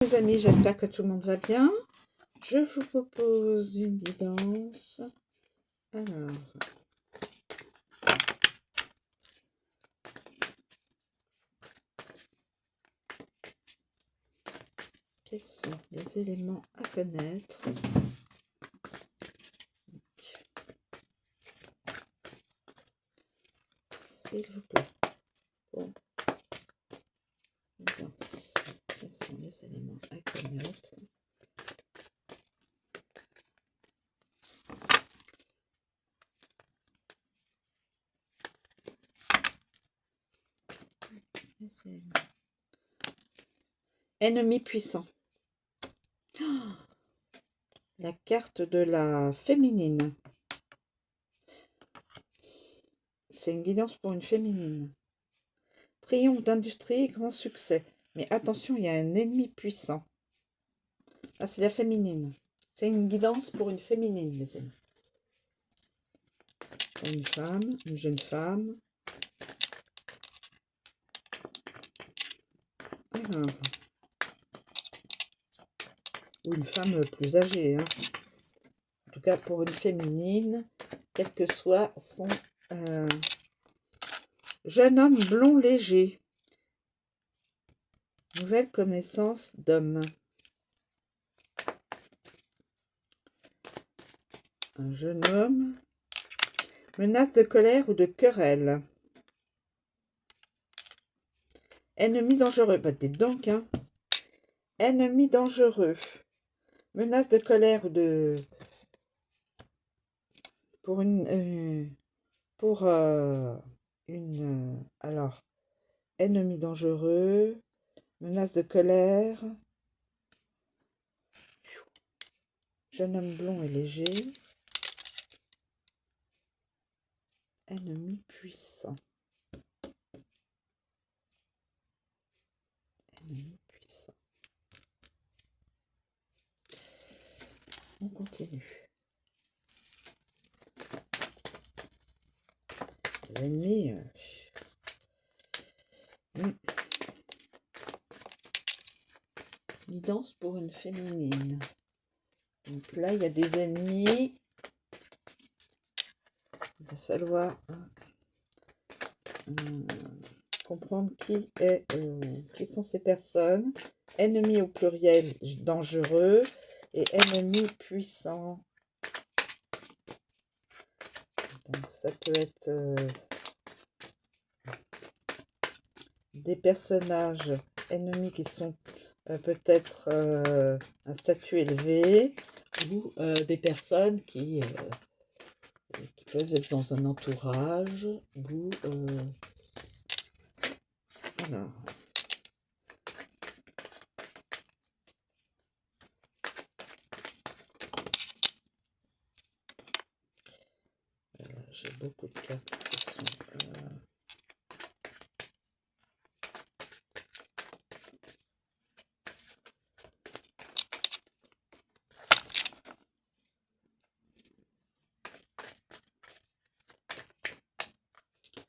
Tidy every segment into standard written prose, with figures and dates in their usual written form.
Les amis, j'espère que tout le monde va bien. Je vous propose une guidance. Alors, quels sont les éléments à connaître? S'il vous plaît. Bon. Guidance. Quels sont les éléments à connaître? Ennemi puissant. Oh, la carte de la féminine. C'est une guidance pour une féminine. Triomphe d'industrie, grand succès. Mais attention, il y a un ennemi puissant. Là, c'est la féminine. C'est une guidance pour une féminine, les amis. Pour une femme, une jeune femme. Alors, ou une femme plus âgée. Hein. En tout cas, pour une féminine, quel que soit son jeune homme blond léger. Nouvelle connaissance d'homme. Un jeune homme. Menace de colère ou de querelle. Ennemi dangereux. Bah, dites donc, hein. Ennemi dangereux. Menace de colère ou de... Pour une... alors, ennemi dangereux. Menace de colère. Jeune homme blond et léger. Ennemi puissant. Ennemi puissant. On continue. Les ennemis... Guidance pour une féminine. Donc là, il y a des ennemis. Il va falloir comprendre qui sont ces personnes. Ennemis au pluriel dangereux et ennemis puissants. Donc ça peut être des personnages ennemis qui sont peut-être un statut élevé ou des personnes qui peuvent être dans un entourage ou alors j'ai beaucoup de cartes qui sont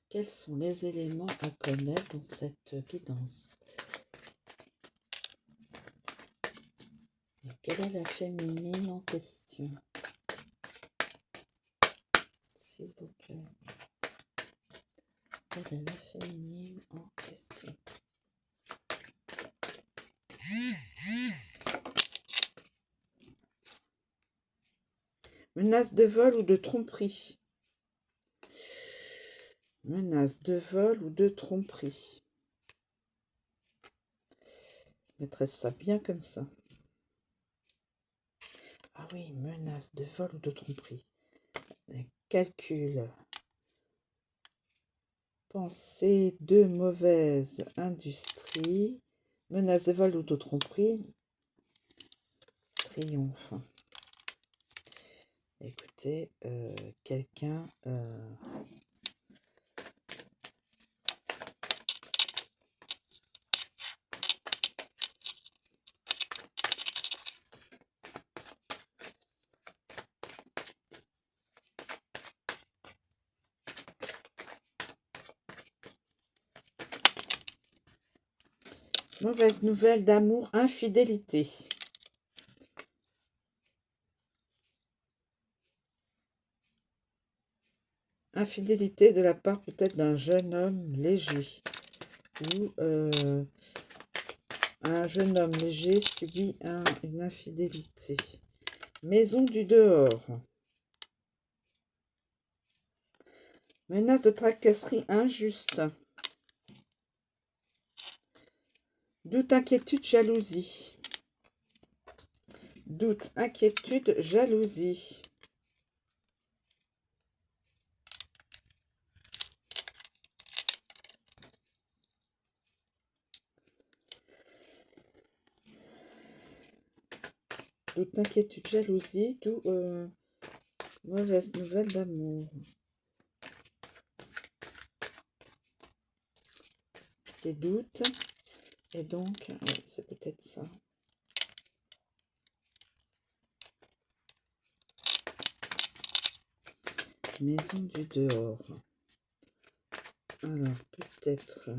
quels sont les éléments à connaître dans cette guidance? Et quelle est la féminine en question? S'il vous plaît. Quelle est la féminine en question? Menace de vol ou de tromperie. Menace de vol ou de tromperie. Je mettrai ça bien comme ça. Ah oui, menace de vol ou de tromperie. Calcul. Pensée de mauvaise industrie. Menace de vol ou de tromperie. Triomphe. Écoutez, quelqu'un... Mauvaise nouvelle d'amour, infidélité. Infidélité de la part peut-être d'un jeune homme léger. Ou un jeune homme léger subit une infidélité. Maison du dehors. Menace de tracasserie injuste. Doute, inquiétude, jalousie. Doute, inquiétude, jalousie. Doute, inquiétude, jalousie, d'où mauvaise nouvelle d'amour. Des doutes. Et donc, ouais, c'est peut-être ça. Maison du dehors. Alors, peut-être...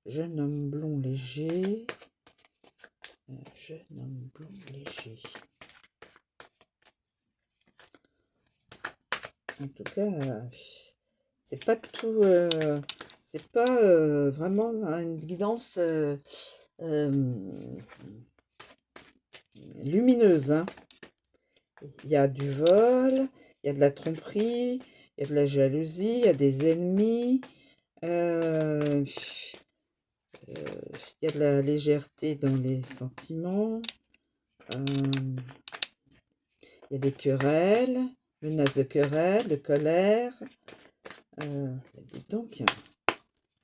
jeune homme blond léger. Jeune homme blond léger. En tout cas, c'est pas tout... c'est pas vraiment une guidance lumineuse, hein. Il y a du vol, il y a de la tromperie, il y a de la jalousie, il y a des ennemis, il y a de la légèreté dans les sentiments, il y a des querelles, menaces de querelles, de colère. Dis donc,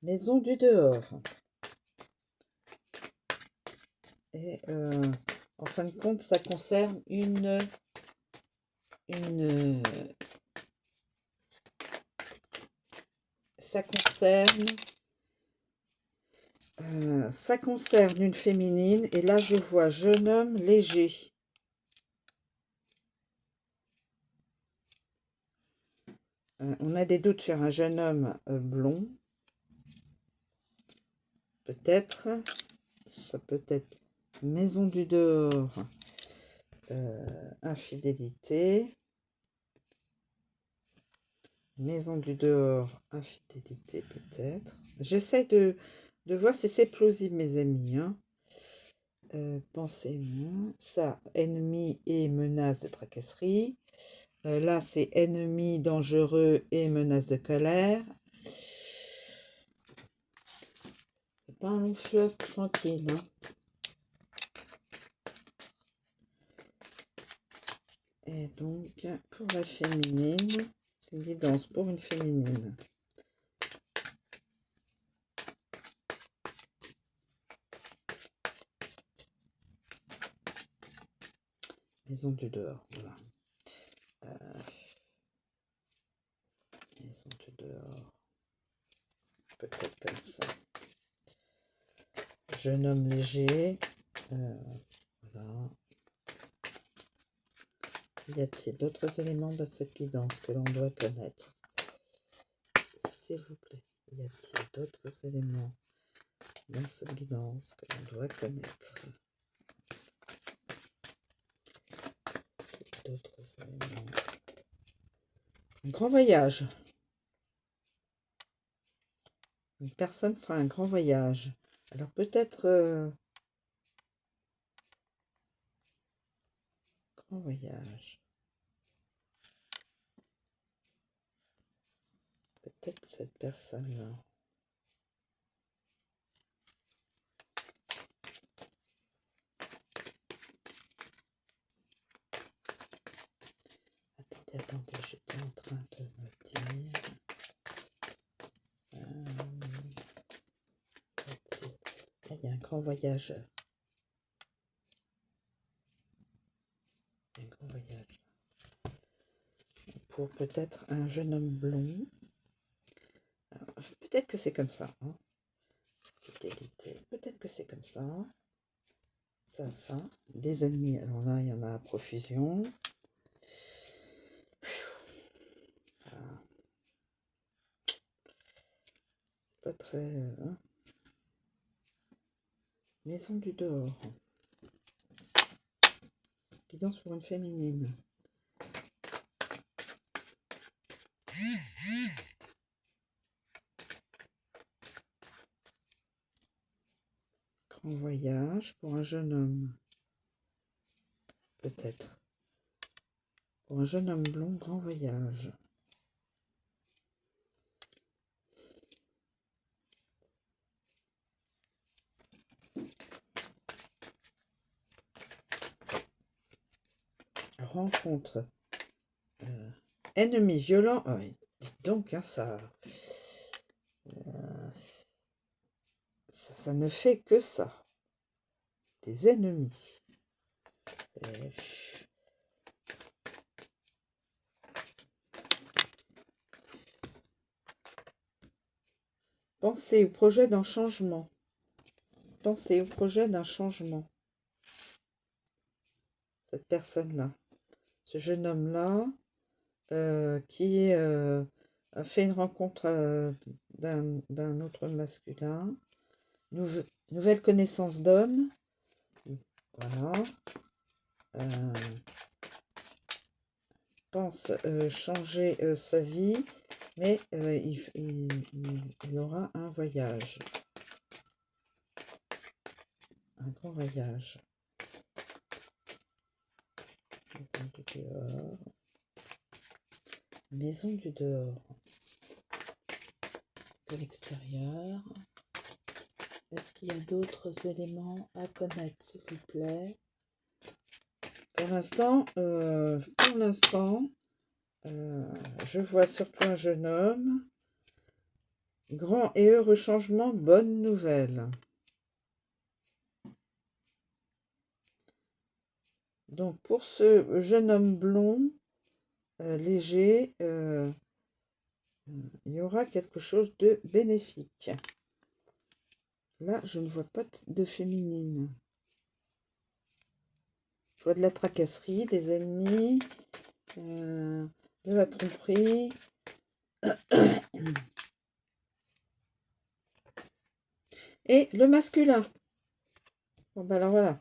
maison du dehors. Et en fin de compte, ça concerne ça concerne une féminine, et là je vois jeune homme léger. On a des doutes sur un jeune homme blond. Peut-être, ça peut être maison du dehors, infidélité. Maison du dehors, infidélité peut-être. J'essaie de voir si c'est plausible, mes amis, hein. Pensez-moi. Ça, ennemi et menace de tracasserie. Là, c'est ennemi dangereux et menace de colère. C'est pas un long fleuve tranquille, hein. Et donc, pour la féminine, c'est une guidance pour une féminine. Maison du dehors, voilà. Maison du dehors. Peut-être comme ça. Jeune homme léger. Voilà. Y a-t-il d'autres éléments de cette guidance que l'on doit connaître? S'il vous plaît, y a-t-il d'autres éléments dans cette guidance que l'on doit connaître? D'autres éléments. Un grand voyage. Une personne fera un grand voyage. Alors peut-être... grand voyage. Peut-être cette personne-là. Attendez, j'étais en train de me dire... il y a un grand voyage. Un grand voyage. Pour peut-être un jeune homme blond. Peut-être que c'est comme ça. Hein. Peut-être que c'est comme ça. Ça. Des ennemis. Alors là, il y en a à profusion. Pas très... hein. Maison du dehors. Guidance pour une féminine. Grand voyage pour un jeune homme. Peut-être. Pour un jeune homme blond, grand voyage. Rencontre. Ennemi violent. Oh, dites donc, hein, ça ne fait que ça. Des ennemis. Pensez au projet d'un changement. Pensez au projet d'un changement. Cette personne-là. Ce jeune homme-là qui a fait une rencontre d'un autre masculin. Nouvelle connaissance d'homme. Voilà. Pense changer sa vie, mais il aura un voyage. Un grand voyage. Maison du dehors. Maison du dehors. De l'extérieur. Est-ce qu'il y a d'autres éléments à connaître, s'il vous plaît? Pour l'instant, je vois surtout un jeune homme. Grand et heureux changement, bonne nouvelle. Donc pour ce jeune homme blond, léger, il y aura quelque chose de bénéfique. Là, je ne vois pas de féminine. Je vois de la tracasserie, des ennemis, de la tromperie. Et le masculin. Bon, ben alors voilà.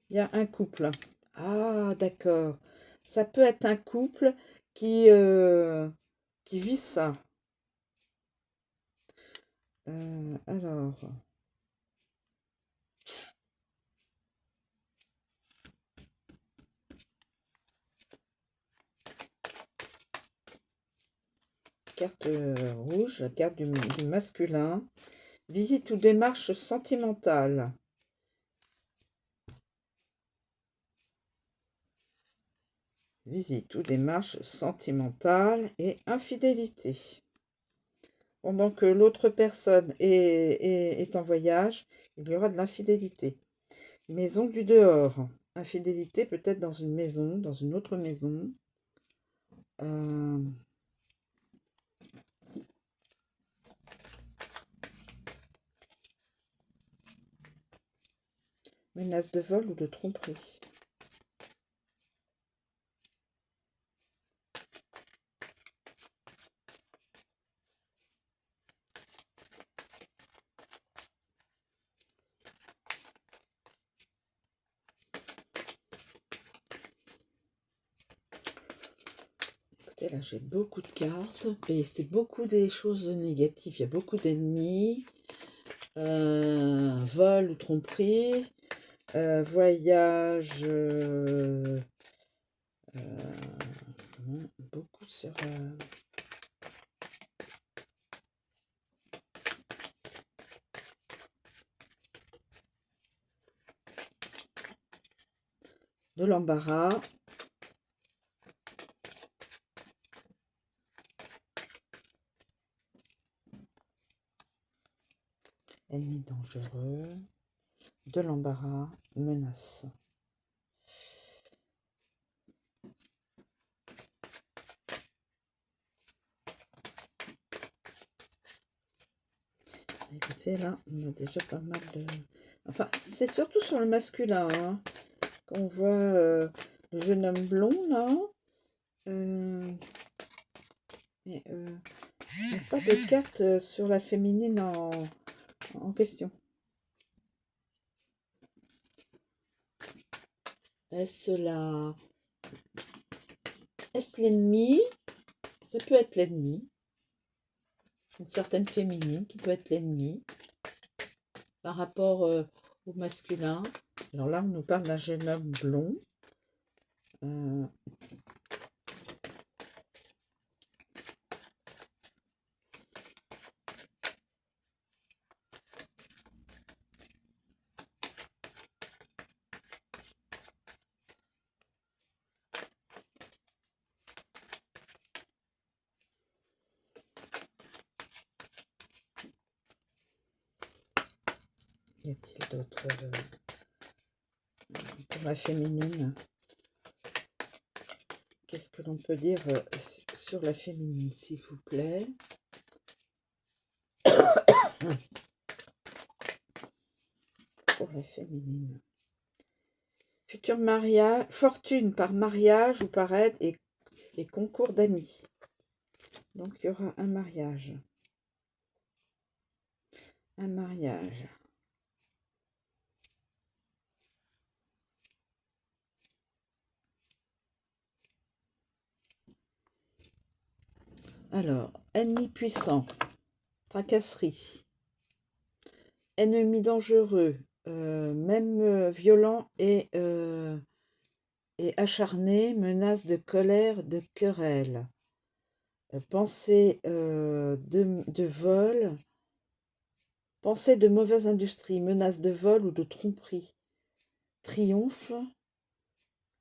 Il y a un couple. Ah, d'accord. Ça peut être un couple qui vit ça. Alors... Carte rouge, la carte du masculin. Visite ou démarche sentimentale. Visite ou démarche sentimentale et infidélité. Pendant que l'autre personne est en voyage, il y aura de l'infidélité. Maison du dehors. Infidélité peut-être dans une maison, dans une autre maison. Menace de vol ou de tromperie. Écoutez, là j'ai beaucoup de cartes, et c'est beaucoup des choses négatives. Il y a beaucoup d'ennemis, vol ou tromperie, voyage, beaucoup sur... de l'embarras. Ennemi dangereux. De l'embarras. Menace. Écoutez, là, on a déjà pas mal de... Enfin, c'est surtout sur le masculin, hein, qu'on voit le jeune homme blond, là. Mais Il n'y a pas de carte sur la féminine en question. Est-ce l'ennemi? Ça peut être l'ennemi. Une certaine féminine qui peut être l'ennemi par rapport au masculin. Alors là, on nous parle d'un jeune homme blond. Y a-t-il d'autres pour la féminine? Qu'est-ce que l'on peut dire sur la féminine, s'il vous plaît? Pour la féminine. Futur mariage, fortune par mariage ou par aide et concours d'amis. Donc il y aura un mariage. Un mariage. Alors, ennemi puissant, tracasserie, ennemi dangereux, même violent et acharné, menace de colère, de querelle, pensée de vol, pensée de mauvaise industrie, menace de vol ou de tromperie, triomphe,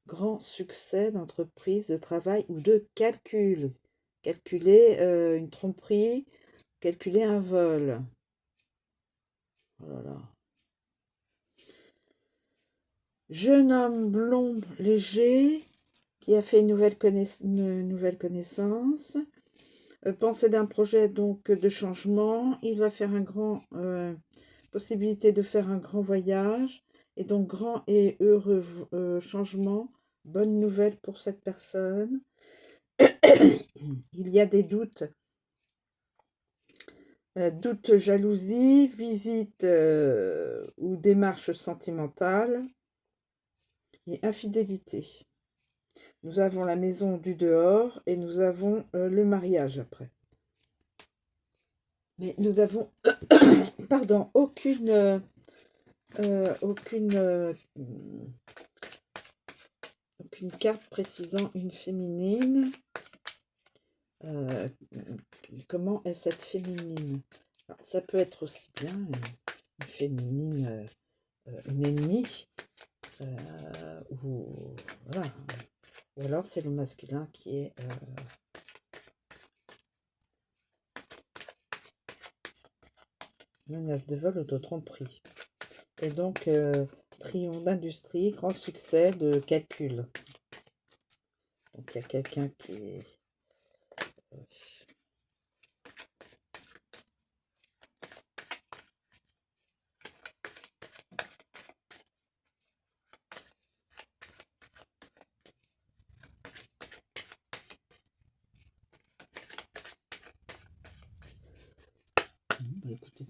grand succès d'entreprise, de travail ou de calcul. Calculer une tromperie, calculer un vol. Oh là là. Jeune homme blond léger qui a fait une nouvelle connaissance. Penser d'un projet donc de changement. Il va faire un grand possibilité de faire un grand voyage et donc grand et heureux changement. Bonne nouvelle pour cette personne. Il y a des doutes. Doute, jalousie, visite ou démarche sentimentale et infidélité. Nous avons la maison du dehors et nous avons le mariage après. Mais nous avons, pardon, aucune carte précisant une féminine. Comment est cette féminine? Alors, ça peut être aussi bien une féminine, une ennemie, ou voilà. Ou alors c'est le masculin qui est menace de vol ou de tromperie. Et donc triomphe d'industrie, grand succès de calcul. Donc il y a quelqu'un qui est écoutez,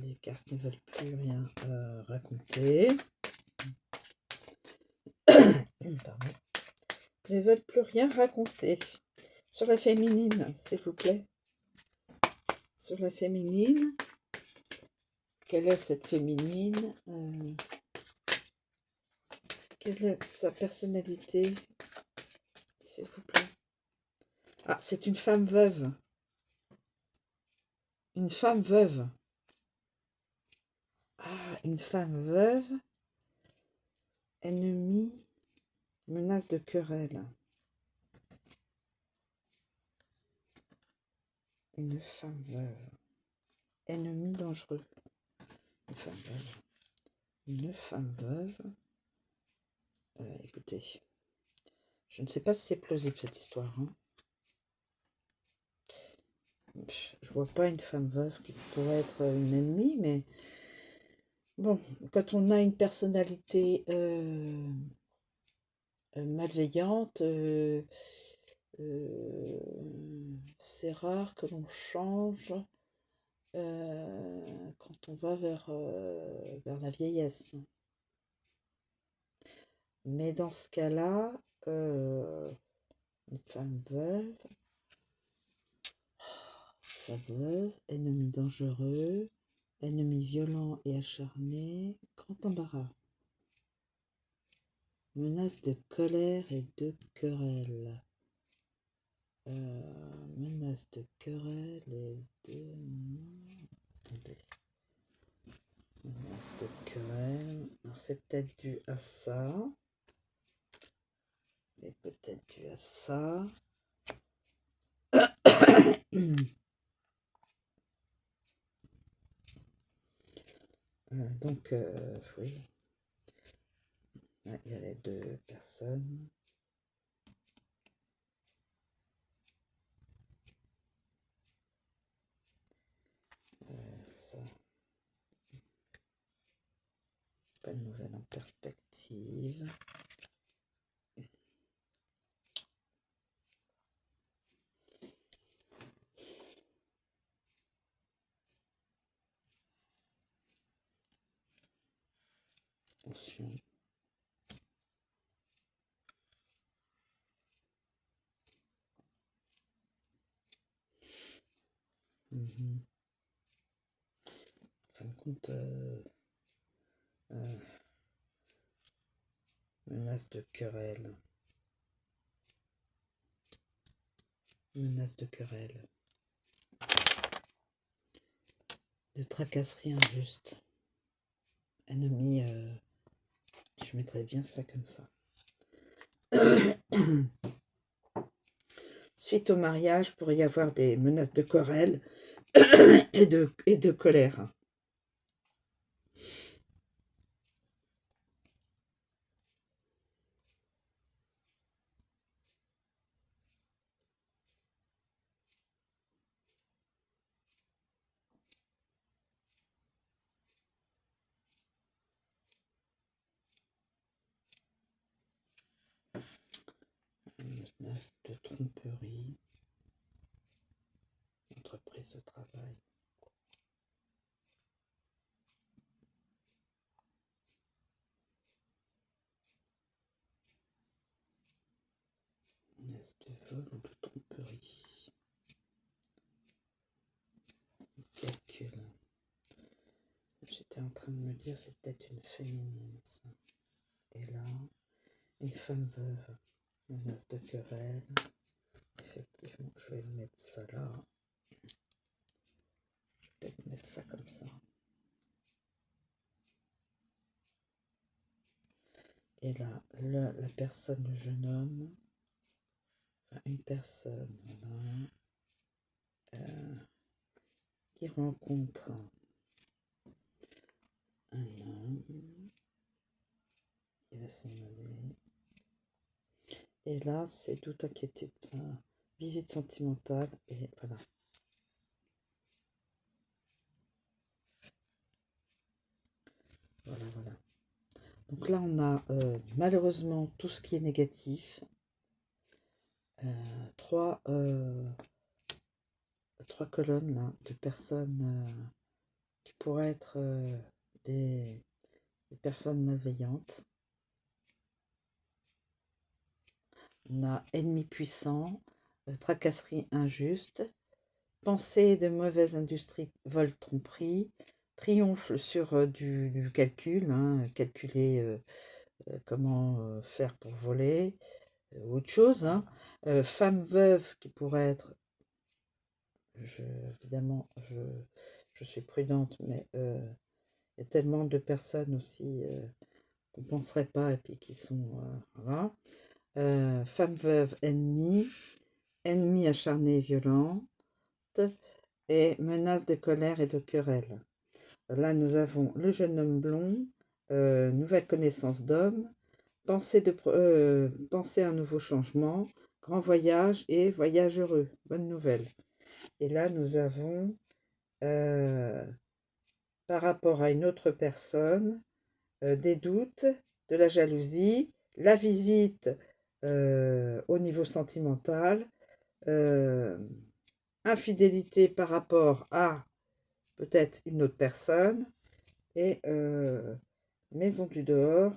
les cartes ne veulent plus rien raconter. Pardon. Ne veulent plus rien raconter. Sur la féminine, s'il vous plaît. Sur la féminine. Quelle est cette féminine? Quelle est sa personnalité? S'il vous plaît. Ah, c'est une femme veuve. Une femme veuve. Ah, une femme veuve. Ennemi. Menace de querelle. Une femme veuve. Ennemi dangereux. Une femme veuve. Une femme veuve. Écoutez. Je ne sais pas si c'est plausible cette histoire. Hein. Je vois pas une femme veuve qui pourrait être une ennemie, mais Bon, quand on a une personnalité malveillante, c'est rare que l'on change quand on va vers la vieillesse. Mais dans ce cas-là, une femme veuve, ennemi dangereux, ennemi violent et acharné, grand embarras, menace de colère et de querelle. Menace de querelle et de... Attendez. Menace de querelle. Alors c'est peut-être dû à ça. C'est peut-être dû à ça. Donc, oui. Il y a les deux personnes. Ça. Pas de nouvelle en perspective. Attention. En fin de compte, menace de querelle. Menace de querelle. De tracasserie injuste. Ennemi, je mettrais bien ça comme ça. Suite au mariage, pourrait y avoir des menaces de querelle et de colère. Menace de tromperie. Entreprise de travail. Menace de vol ou de tromperie. Calcul. J'étais en train de me dire, c'est peut-être une féminine, ça. Et là, une femme veuve. Menace de querelle. Effectivement, je vais mettre ça là. Je vais peut-être mettre ça comme ça. Et là, la personne, le jeune homme, enfin, une personne, voilà, qui rencontre un homme qui va s'en aller. Et là, c'est toute inquiétude, ça. Visite sentimentale, et voilà. Voilà, voilà. Donc là, on a malheureusement tout ce qui est négatif. Trois colonnes là, de personnes qui pourraient être des personnes malveillantes. On a ennemi puissant, tracasserie injuste, pensée de mauvaise industrie, vol, tromperie, triomphe sur du calcul, hein, calculer comment faire pour voler, autre chose. Hein. Femme veuve qui pourrait être, évidemment, je suis prudente, mais il y a tellement de personnes aussi qu'on ne penserait pas et puis qui sont... voilà. Femme veuve, ennemi acharné et violent, et menace de colère et de querelle. Là, nous avons le jeune homme blond, nouvelle connaissance d'homme, penser à un nouveau changement, grand voyage et voyage heureux, bonne nouvelle. Et là, nous avons par rapport à une autre personne, des doutes, de la jalousie, la visite au niveau sentimental, euh, infidélité par rapport à peut-être une autre personne, et maison du dehors,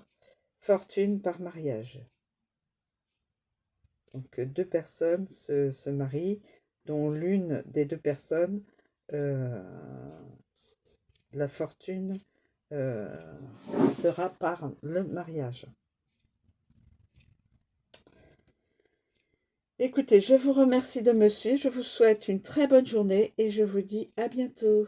fortune par mariage. Donc deux personnes se marient, dont l'une des deux personnes, euh, la fortune sera par le mariage. Écoutez, je vous remercie de me suivre, je vous souhaite une très bonne journée et je vous dis à bientôt.